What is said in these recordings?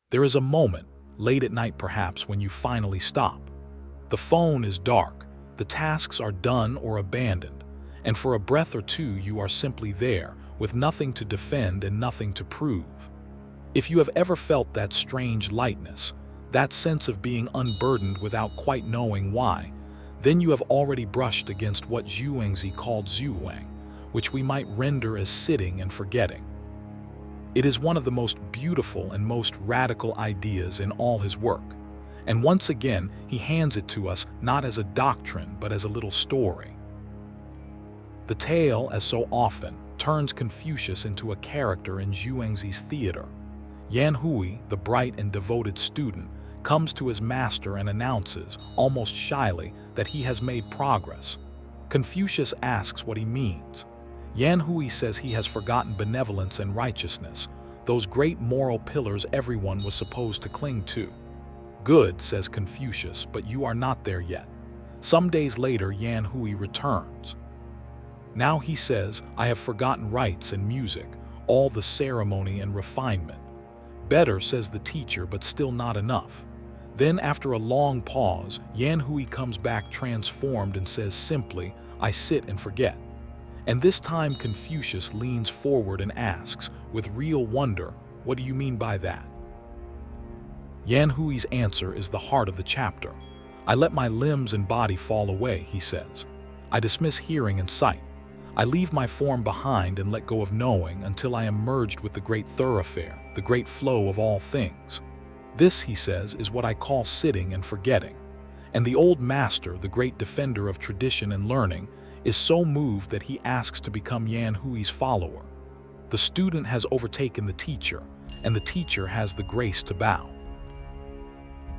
There is a moment, late at night perhaps, when you finally stop. The phone is dark, the tasks are done or abandoned, and for a breath or two you are simply there, with nothing to defend and nothing to prove. If you have ever felt that strange lightness, that sense of being unburdened without quite knowing why, then you have already brushed against what Zhuangzi called Zhuang, which we might render as sitting and forgetting. It is one of the most beautiful and most radical ideas in all his work, and once again he hands it to us not as a doctrine but as a little story. The tale, as so often, turns Confucius into a character in Zhuangzi's theater. Yan Hui, the bright and devoted student, comes to his master and announces, almost shyly, that he has made progress. Confucius asks what he means. Yan Hui says he has forgotten benevolence and righteousness, those great moral pillars everyone was supposed to cling to. Good, says Confucius, but you are not there yet. Some days later, Yan Hui returns. Now he says, I have forgotten rites and music, all the ceremony and refinement. Better, says the teacher, but still not enough. Then, after a long pause, Yan Hui comes back transformed and says simply, I sit and forget. And this time Confucius leans forward and asks, with real wonder, what do you mean by that? Yan Hui's answer is the heart of the chapter. I let my limbs and body fall away, he says. I dismiss hearing and sight. I leave my form behind and let go of knowing until I am merged with the great thoroughfare, the great flow of all things. This, he says, is what I call sitting and forgetting. And the old master, the great defender of tradition and learning, is so moved that he asks to become Yan Hui's follower. The student has overtaken the teacher, and the teacher has the grace to bow.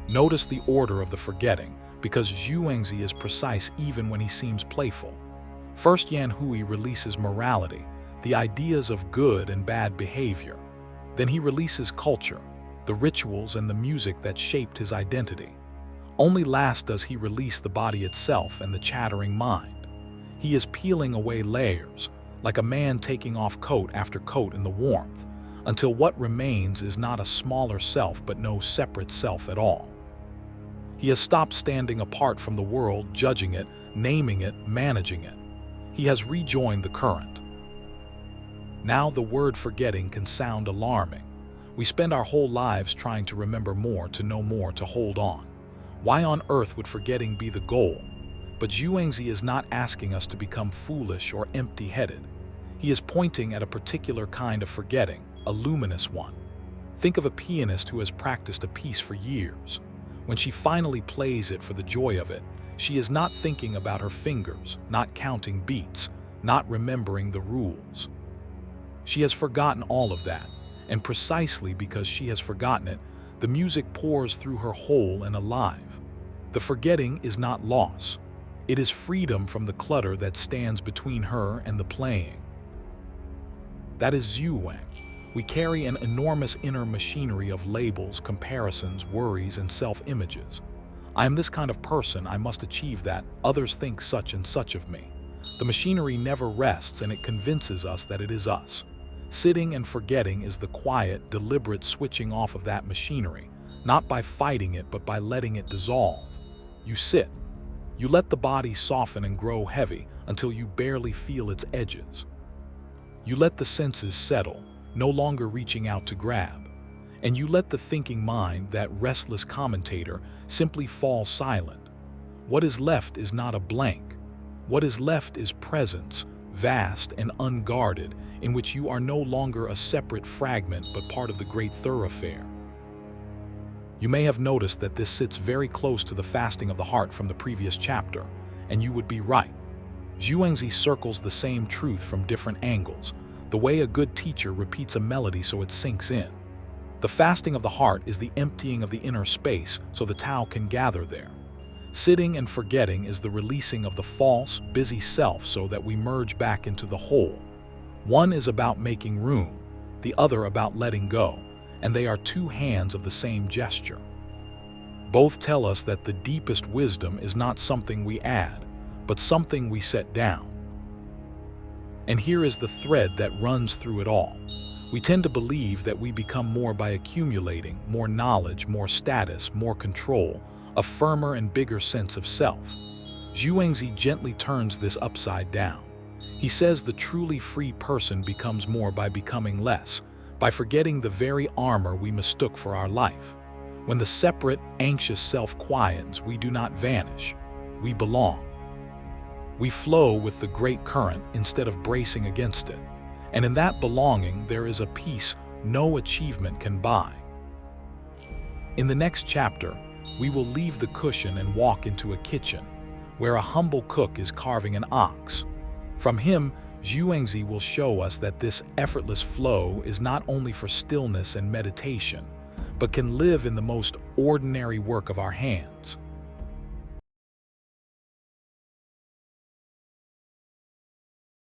Notice the order of the forgetting, because Zhuangzi is precise even when he seems playful. First, Yan Hui releases morality, the ideas of good and bad behavior. Then he releases culture, the rituals and the music that shaped his identity. Only last does he release the body itself and the chattering mind. He is peeling away layers, like a man taking off coat after coat in the warmth, until what remains is not a smaller self but no separate self at all. He has stopped standing apart from the world, judging it, naming it, managing it. He has rejoined the current. Now the word forgetting can sound alarming. We spend our whole lives trying to remember more, to know more, to hold on. Why on earth would forgetting be the goal? But Zhuangzi is not asking us to become foolish or empty-headed. He is pointing at a particular kind of forgetting, a luminous one. Think of a pianist who has practiced a piece for years. When she finally plays it for the joy of it, she is not thinking about her fingers, not counting beats, not remembering the rules. She has forgotten all of that, and precisely because she has forgotten it, the music pours through her whole and alive. The forgetting is not loss. It is freedom from the clutter that stands between her and the playing. That is Zhuang. We carry an enormous inner machinery of labels, comparisons, worries, and self-images. I am this kind of person, I must achieve that, others think such and such of me. The machinery never rests, and it convinces us that it is us. Sitting and forgetting is the quiet, deliberate switching off of that machinery, not by fighting it, but by letting it dissolve. You sit. You let the body soften and grow heavy until you barely feel its edges. You let the senses settle, no longer reaching out to grab. And you let the thinking mind, that restless commentator, simply fall silent. What is left is not a blank. What is left is presence, vast and unguarded, in which you are no longer a separate fragment but part of the great thoroughfare. You may have noticed that this sits very close to the fasting of the heart from the previous chapter, and you would be right. Zhuangzi circles the same truth from different angles, the way a good teacher repeats a melody so it sinks in. The fasting of the heart is the emptying of the inner space so the Tao can gather there. Sitting and forgetting is the releasing of the false, busy self so that we merge back into the whole. One is about making room, the other about letting go, and they are two hands of the same gesture. Both tell us that the deepest wisdom is not something we add, but something we set down. And here is the thread that runs through it all. We tend to believe that we become more by accumulating more knowledge, more status, more control, a firmer and bigger sense of self. Zhuangzi gently turns this upside down. He says the truly free person becomes more by becoming less, by forgetting the very armor we mistook for our life. When the separate, anxious self quiets, we do not vanish. We belong. We flow with the great current instead of bracing against it. And in that belonging, there is a peace no achievement can buy. In the next chapter, we will leave the cushion and walk into a kitchen, where a humble cook is carving an ox. From him, Zhuangzi will show us that this effortless flow is not only for stillness and meditation, but can live in the most ordinary work of our hands.